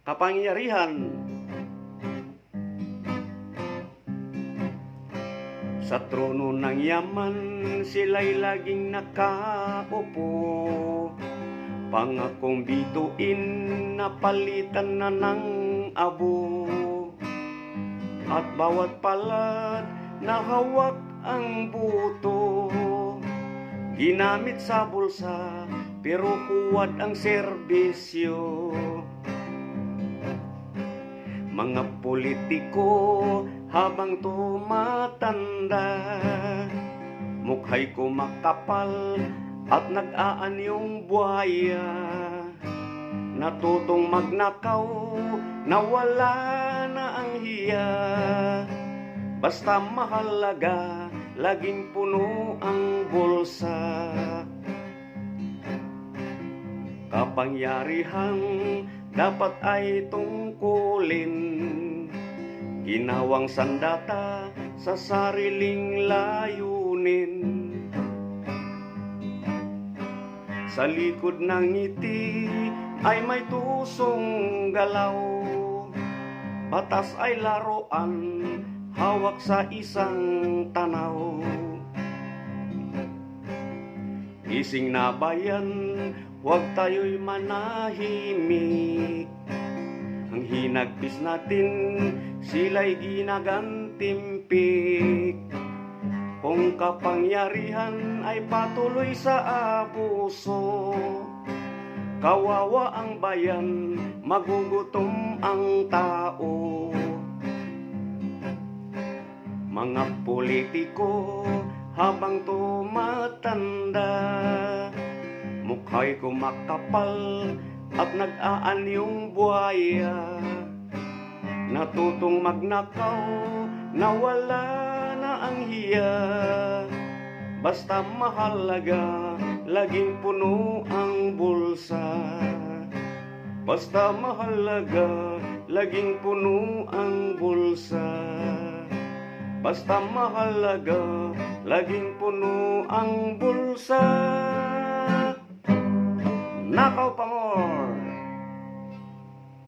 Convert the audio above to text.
kapangyarihan. Sa trono ng yaman, sila'y laging nakaupo. Pangakong bituin, napalitan na ng abo. At bawat palad na hawak ang buto, ginamit sa bulsa, pero huwad ang serbisyo. Mga politiko habang tumatanda, mukhay ko makapal at nag-aanyong buhaya. Natutong magnakaw, nawala na ang hiya. Basta mahalaga, laging puno ang bulsa. Kapangyarihan dapat ay tungkulin, ginawang sandata sa sariling layunin. Sa likod ng ngiti ay may tusong galaw, batas ay laruan, hawak sa isang tanaw. Gising na bayan, huwag tayo'y manahimik. Ang hinagpis natin, sila'y ginagantimpik. Kung kapangyarihan ay patuloy sa abuso, kawawa ang bayan, magugutom ang tao. Mga politiko habang tumatanda, mukhay ko makapal at nag-aanyong buhaya. Natutong magnakaw, nawala na ang hiya. Basta mahalaga, laging puno ang bulsa. Basta mahalaga, laging puno ang bulsa. Basta mahalaga, laging puno ang bulsa. Nakaw pa mo!